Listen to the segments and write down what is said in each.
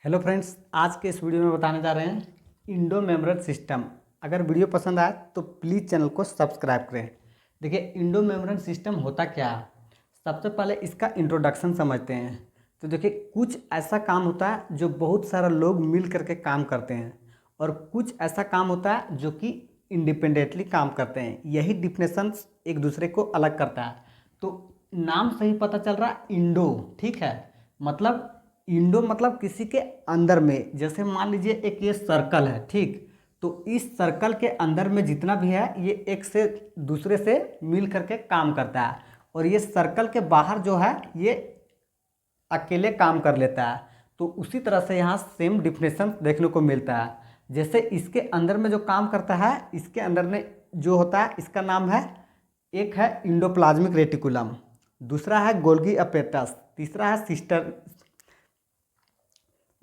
Hello friends, आज के इस वीडियो में बताने जा रहे हैं इंडो मेम्ब्रेन सिस्टम। अगर वीडियो पसंद आए तो प्लीज़ चैनल को सब्सक्राइब करें। देखिए, इंडो मेम्ब्रेन सिस्टम होता क्या है। सबसे पहले इसका इंट्रोडक्शन समझते हैं। तो देखिए, कुछ ऐसा काम होता है जो बहुत सारा लोग मिल करके काम करते हैं और कुछ ऐसा काम होता है जो कि इंडिपेंडेंटली काम करते हैं। यही डिफिनेशंस एक दूसरे को अलग करता है। तो नाम से ही पता चल रहा है इंडो, ठीक है। मतलब इंडो मतलब किसी के अंदर में, जैसे मान लीजिए एक ये सर्कल है, ठीक। तो इस सर्कल के अंदर में जितना भी है ये एक से दूसरे से मिल करके काम करता है और ये सर्कल के बाहर जो है ये अकेले काम कर लेता है। तो उसी तरह से यहाँ सेम डिफिनेशन देखने को मिलता है। जैसे इसके अंदर में जो काम करता है, इसके अंदर में जो होता है इसका नाम है, एक है इंडोप्लाज्मिक रेटिकुलम, दूसरा है गोल्गी अपेटस, तीसरा है सिस्टर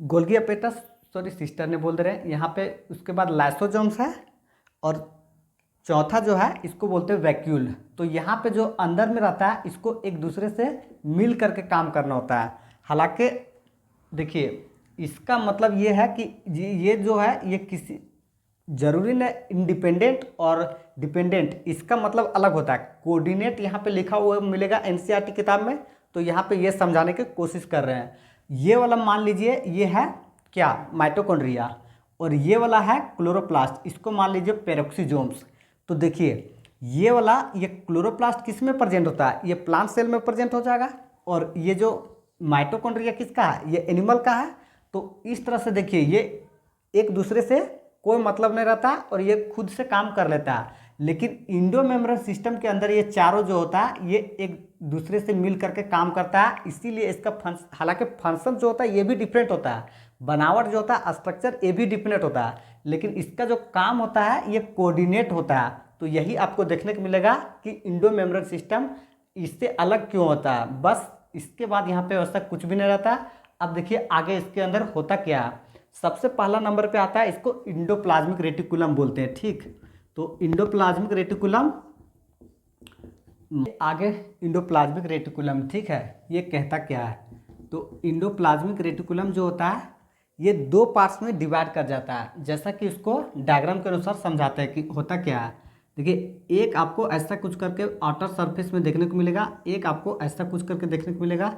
गोल्गी अपेटस, सॉरी सिस्टर ने बोल दे रहे हैं यहाँ पे। उसके बाद लाइसोजोम्स है और चौथा जो है इसको बोलते हैं वैक्यूल। तो यहाँ पे जो अंदर में रहता है इसको एक दूसरे से मिल करके काम करना होता है। हालांकि देखिए, इसका मतलब ये है कि ये जो है ये किसी जरूरी नहीं इंडिपेंडेंट और डिपेंडेंट, इसका मतलब अलग होता है। कोऑर्डिनेट यहाँ पे लिखा हुआ मिलेगा एनसीईआरटी किताब में, तो यहाँ पे ये समझाने की कोशिश कर रहे हैं। ये वाला मान लीजिए ये है क्या, माइटोकॉन्ड्रिया, और ये वाला है क्लोरोप्लास्ट, इसको मान लीजिए पेरोक्सीजोम्स। तो देखिए ये वाला, ये क्लोरोप्लास्ट किस में प्रेजेंट होता है, ये प्लांट सेल में प्रेजेंट हो जाएगा, और ये जो माइटोकॉन्ड्रिया किसका है, ये एनिमल का है। तो इस तरह से देखिए ये एक दूसरे से कोई मतलब नहीं रहता और ये खुद से काम कर लेता है। लेकिन इंडो मेम्ब्रेन सिस्टम के अंदर ये चारों जो होता है ये एक दूसरे से मिल करके काम करता है, इसीलिए इसका हालांकि फंक्शन जो होता है ये भी डिफरेंट होता है, बनावट जो होता है स्ट्रक्चर ये भी डिफरेंट होता है, लेकिन इसका जो काम होता है ये कोऑर्डिनेट होता है। तो यही आपको देखने को मिलेगा कि इंडो मेम्ब्रेन सिस्टम इससे अलग क्यों होता है। बस इसके बाद यहाँ पे वैसा कुछ भी नहीं रहता। अब देखिए आगे इसके अंदर होता क्या है। सबसे पहला नंबर पे आता है, इसको इंडोप्लाज्मिक रेटिकुलम बोलते हैं, ठीक। तो इंडोप्लाज्मिक रेटिकुलम, आगे इंडोप्लाज्मिक रेटिकुलम, ठीक है, ये कहता क्या है। तो इंडोप्लाज्मिक रेटिकुलम जो होता है ये दो पार्ट्स में डिवाइड कर जाता है, जैसा कि इसको डायग्राम के अनुसार समझाते हैं कि होता क्या है। देखिए, एक आपको ऐसा कुछ करके आउटर सरफेस में देखने को मिलेगा, एक आपको ऐसा कुछ करके देखने को मिलेगा।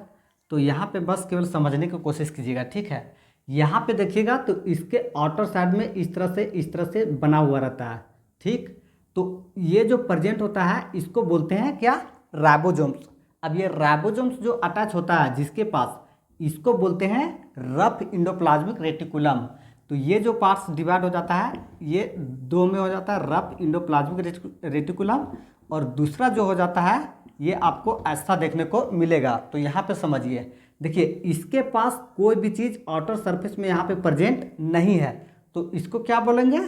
तो यहाँ पे बस केवल समझने की कोशिश कीजिएगा, ठीक है। यहाँ पे देखिएगा तो इसके आउटर साइड में इस तरह से बना हुआ रहता है, ठीक। तो ये जो प्रेजेंट होता है इसको बोलते हैं क्या, राइबोसोम्स। अब ये राइबोसोम्स जो अटैच होता है जिसके पास, इसको बोलते हैं रफ इंडोप्लाज्मिक रेटिकुलम। तो ये जो पार्ट्स डिवाइड हो जाता है ये दो में हो जाता है, रफ इंडोप्लाज्मिक रेटिकुलम, और दूसरा जो हो जाता है ये आपको ऐसा देखने को मिलेगा। तो यहाँ पे समझिए, देखिए इसके पास कोई भी चीज़ आउटर सरफेस में यहाँ पे प्रेजेंट नहीं है, तो इसको क्या बोलेंगे,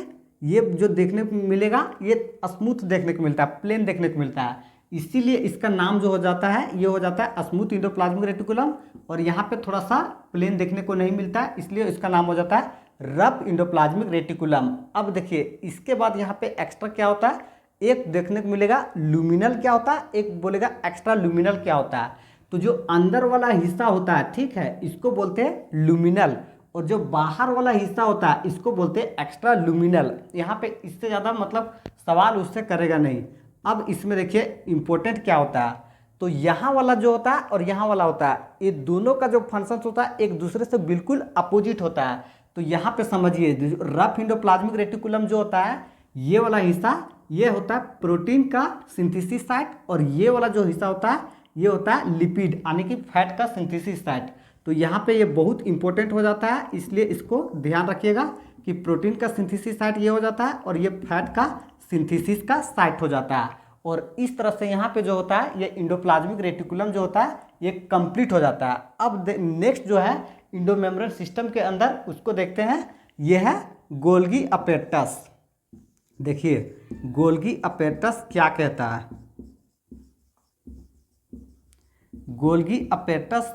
ये जो देखने को मिलेगा ये स्मूथ देखने को मिलता है, प्लेन देखने को मिलता है, इसीलिए इसका नाम जो हो जाता है ये हो जाता है स्मूथ इंडोप्लाज्मिक रेटिकुलम। और यहाँ पे थोड़ा सा प्लेन देखने को नहीं मिलता है, इसलिए इसका नाम हो जाता है रफ इंडोप्लाज्मिक रेटिकुलम। अब देखिए इसके बाद यहाँ पे एक्स्ट्रा क्या होता है, एक देखने को मिलेगा लुमिनल क्या होता है, एक बोलेगा एक्स्ट्रा लुमिनल क्या होता है। तो जो अंदर वाला हिस्सा होता है, ठीक है, इसको बोलते हैं लुमिनल, और जो बाहर वाला हिस्सा होता है इसको बोलते हैं एक्स्ट्रा लुमिनल। यहाँ पे इससे ज़्यादा मतलब सवाल उससे करेगा नहीं। अब इसमें देखिए इंपॉर्टेंट क्या होता है, तो यहाँ वाला जो होता है और यहाँ वाला होता है, ये दोनों का जो फंक्शन होता है एक दूसरे से बिल्कुल अपोजिट होता है। तो यहाँ पे समझिए रफ इंडोप्लाज्मिक रेटिकुलम जो होता है ये वाला हिस्सा ये होता है प्रोटीन का सिंथेसिस साइट, और ये वाला जो हिस्सा होता है ये होता है लिपिड यानी कि फैट का सिंथेसिस साइट। तो यहाँ पे ये बहुत इंपॉर्टेंट हो जाता है, इसलिए इसको ध्यान रखिएगा कि प्रोटीन का सिंथेसिस साइट ये हो जाता है और ये फैट का सिंथेसिस का साइट हो जाता है। और इस तरह से यहाँ पे जो होता है ये इंडोप्लाज्मिक रेटिकुलम जो होता है ये कंप्लीट हो जाता है। अब नेक्स्ट जो है इंडो मेम्ब्रेन सिस्टम के अंदर उसको देखते हैं, ये है गोल्गी अपेटस। देखिए गोल्गी अपेटस क्या कहता है, गोल्गी अपेटस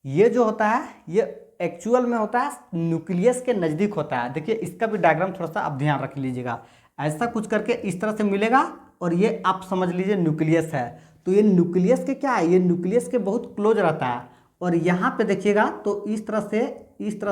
ये जो होता है ये एक्चुअल में होता है न्यूक्लियस के नज़दीक होता है। देखिए इसका भी डायग्राम थोड़ा सा आप ध्यान रख लीजिएगा, ऐसा कुछ करके इस तरह से मिलेगा और ये आप समझ लीजिए न्यूक्लियस है। तो ये न्यूक्लियस के क्या है, ये न्यूक्लियस के बहुत क्लोज रहता है और यहाँ पे देखिएगा तो इस तरह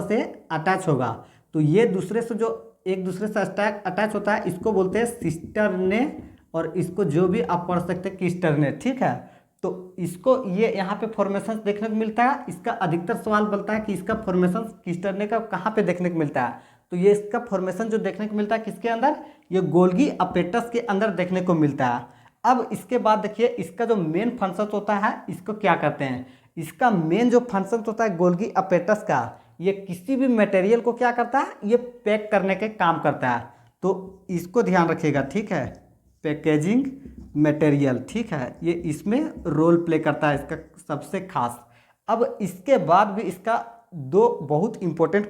से अटैच होगा। तो ये दूसरे से जो एक दूसरे से अटैच होता है इसको बोलते हैं सिस्टरने, और इसको जो भी आप पढ़ सकते हैं किस्टरने, ठीक है। तो इसको ये यहाँ पे फॉर्मेशन देखने को मिलता है। इसका अधिकतर सवाल बनता है कि इसका फॉर्मेशन किस्टरने का कहाँ पे देखने को मिलता है। तो ये इसका फॉर्मेशन जो देखने को मिलता है किसके अंदर, ये गोल्गी अपेटस के अंदर देखने को मिलता है। अब इसके बाद देखिए इसका जो मेन फंक्शन होता है इसको क्या करते हैं, इसका मेन जो फंक्शन होता है गोल्गी अपेटस का, ये किसी भी मटेरियल को क्या करता है, ये पैक करने के काम करता है। तो इसको ध्यान रखिएगा, ठीक है, पैकेजिंग मटेरियल, ठीक है, ये इसमें रोल प्ले करता है इसका सबसे खास। अब इसके बाद भी इसका दो बहुत इंपॉर्टेंट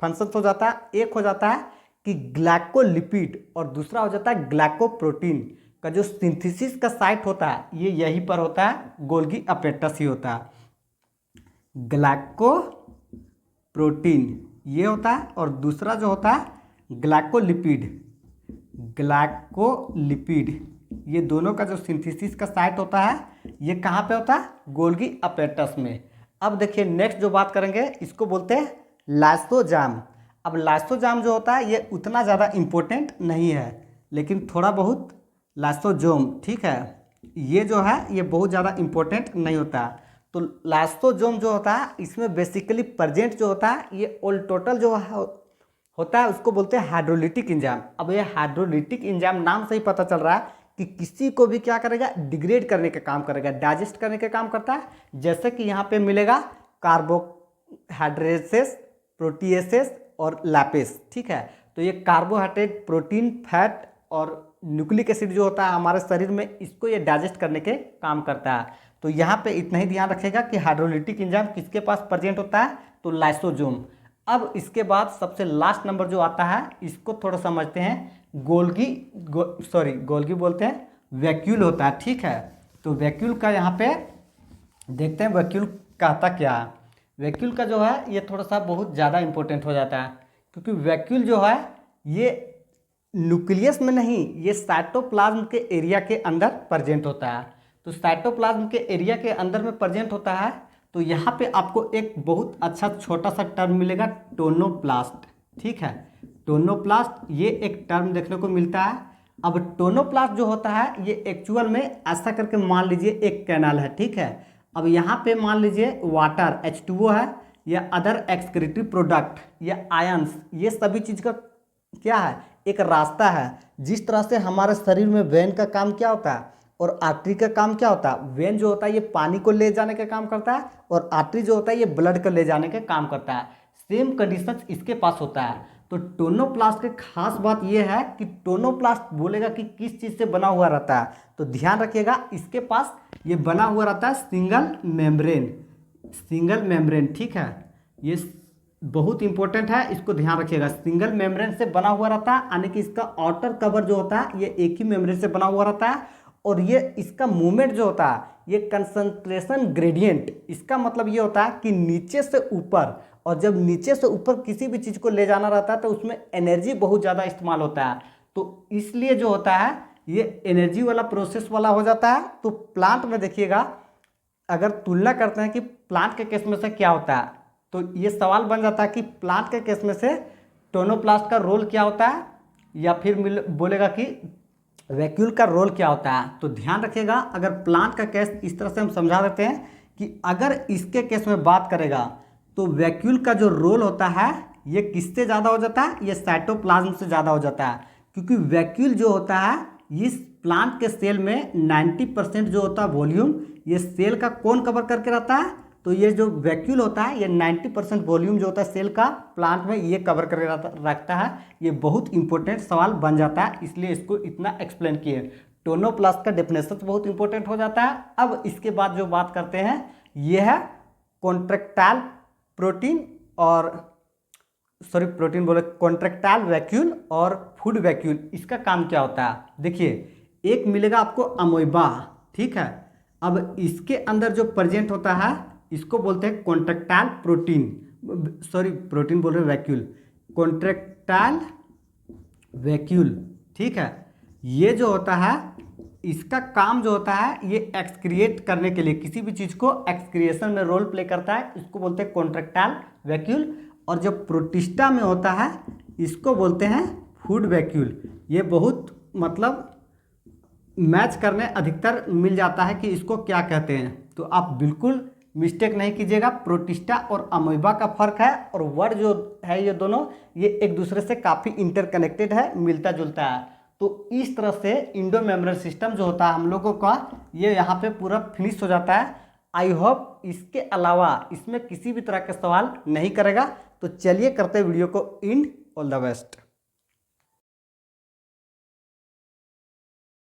फंक्शन हो जाता है। एक हो जाता है कि ग्लाइकोलिपिड और दूसरा हो जाता है ग्लाइकोप्रोटीन का जो सिंथेसिस का साइट होता है ये यहीं पर होता है, गोल्गी अपेटस ही होता है। ग्लाइकोप्रोटीन ये होता है और दूसरा जो होता है ग्लाइकोलिपिड, ये दोनों का जो सिंथेसिस का साइट होता है ये कहाँ पे होता है, गोल्गी अपेटस में। अब देखिए नेक्स्ट जो बात करेंगे इसको बोलते हैं लाइसोजाम। अब लाइसोजाम जो होता है ये उतना ज़्यादा इम्पोर्टेंट नहीं है, लेकिन थोड़ा बहुत लाइसोजोम, ठीक है, ये जो है ये बहुत ज़्यादा इम्पोर्टेंट नहीं होता। तो लाइसोजोम जो होता है इसमें बेसिकली प्रेजेंट जो होता है ये ऑल टोटल जो होता है उसको बोलते हैं हाइड्रोलिटिक एंजाइम। अब ये हाइड्रोलिटिक एंजाइम नाम से ही पता चल रहा है कि किसी को भी क्या करेगा, डिग्रेड करने का काम करेगा, डाइजेस्ट करने का काम करता है। जैसे कि यहाँ पे मिलेगा कार्बोहाइड्रेसेस, प्रोटीएसेस और लैपेस, ठीक है। तो ये कार्बोहाइड्रेट, प्रोटीन, फैट और न्यूक्लिक एसिड जो होता है हमारे शरीर में, इसको ये डाइजेस्ट करने के काम करता है। तो यहाँ पे इतना ही ध्यान रखेगा कि हाइड्रोलिटिक एंजाइम किसके पास प्रेजेंट होता है, तो लाइसोजोम। अब इसके बाद सबसे लास्ट नंबर जो आता है इसको थोड़ा समझते हैं, गोल्गी बोलते हैं, वैक्यूल होता है, ठीक है। तो वैक्यूल का यहाँ पे देखते हैं वैक्यूल कहता क्या है। वैक्यूल का जो है ये थोड़ा सा बहुत ज़्यादा इंपॉर्टेंट हो जाता है, क्योंकि वैक्यूल जो है ये न्यूक्लियस में नहीं, ये साइटोप्लाज्म के एरिया के अंदर प्रेजेंट होता है। तो साइटोप्लाज्म के एरिया के अंदर में प्रेजेंट होता है। तो यहाँ पे आपको एक बहुत अच्छा छोटा सा टर्म मिलेगा, टोनोप्लास्ट, ठीक है। टोनोप्लास्ट ये एक टर्म देखने को मिलता है। अब टोनोप्लास्ट जो होता है ये एक्चुअल में ऐसा करके मान लीजिए एक कैनाल है, ठीक है। अब यहाँ पे मान लीजिए वाटर H2O है, या अदर एक्सक्रीटरी प्रोडक्ट या आयंस, ये सभी चीज़ का क्या है, एक रास्ता है। जिस तरह से हमारे शरीर में वेन का काम क्या होता है और आर्टरी का काम क्या होता है, वेन जो होता है ये पानी को ले जाने का काम करता है और आर्टरी जो होता है ये ब्लड को ले जाने का काम करता है। सेम कंडीशन इसके पास होता है। तो टोनोप्लास्ट की खास बात यह है कि टोनोप्लास्ट बोलेगा कि किस चीज़ से बना हुआ रहता है। तो ध्यान रखिएगा इसके पास ये बना हुआ रहता है सिंगल मेम्ब्रेन, ठीक है। ये बहुत इंपॉर्टेंट है, इसको ध्यान रखिएगा। सिंगल मेम्ब्रेन से बना हुआ रहता है, यानी कि इसका आउटर कवर जो होता है ये एक ही मेम्ब्रेन से बना हुआ रहता है। और ये इसका मूवमेंट जो होता है ये कंसंट्रेशन ग्रेडियंट, इसका मतलब ये होता है कि नीचे से ऊपर, और जब नीचे से ऊपर किसी भी चीज़ को ले जाना रहता है तो उसमें एनर्जी बहुत ज़्यादा इस्तेमाल होता है। तो इसलिए जो होता है ये एनर्जी वाला प्रोसेस वाला हो जाता है। तो प्लांट में देखिएगा, अगर तुलना करते हैं कि प्लांट के केस में से क्या होता है, तो ये सवाल बन जाता है कि प्लांट के केस में से टोनोप्लास्ट का रोल क्या होता है, या फिर बोलेगा कि वैक्यूल का रोल क्या होता है। तो ध्यान रखिएगा, अगर प्लांट का केस इस तरह से हम समझा देते हैं कि अगर इसके केस में बात करेगा तो वैक्यूल का जो रोल होता है ये किससे ज़्यादा हो जाता है, ये साइटोप्लाज्म से ज़्यादा हो जाता है। क्योंकि वैक्यूल जो होता है इस प्लांट के सेल में 90% जो होता है वॉल्यूम ये सेल का कौन कवर करके रहता है, तो ये जो वैक्यूल होता है ये 90% वॉल्यूम जो होता है सेल का प्लांट में ये कवर करके रखता है। ये बहुत इंपॉर्टेंट सवाल बन जाता है, इसलिए इसको इतना एक्सप्लेन किए। टोनोप्लास्ट का डेफिनेशन बहुत इंपॉर्टेंट हो जाता है। अब इसके बाद जो बात करते हैं ये है कॉन्ट्रैक्टाइल प्रोटीन और कॉन्ट्रैक्टाइल वैक्यूल और फूड वैक्यूल। इसका काम क्या होता है, देखिए एक मिलेगा आपको अमोइबा, ठीक है। अब इसके अंदर जो प्रेजेंट होता है इसको बोलते हैं कॉन्ट्रैक्टाइल वैक्यूल, कॉन्ट्रैक्टाइल वैक्यूल, ठीक है। ये जो होता है इसका काम जो होता है ये एक्सक्रिएट करने के लिए, किसी भी चीज़ को एक्सक्रिएशन में रोल प्ले करता है, इसको बोलते हैं कॉन्ट्रेक्टाइल वैक्यूल। और जो प्रोटिस्टा में होता है इसको बोलते हैं फूड वैक्यूल। ये बहुत मतलब मैच करने अधिकतर मिल जाता है कि इसको क्या कहते हैं, तो आप बिल्कुल मिस्टेक नहीं कीजिएगा। प्रोटिस्टा और अमीबा का फर्क है, और वर्ड जो है ये दोनों ये एक दूसरे से काफ़ी इंटरकनेक्टेड है, मिलता जुलता है। तो इस तरह से इंडो मेम्ब्रेन सिस्टम जो होता है हम लोगों का ये यहाँ पे पूरा फिनिश हो जाता है। आई होप इसके अलावा इसमें किसी भी तरह का सवाल नहीं करेगा। तो चलिए करते वीडियो को एंड। All the best.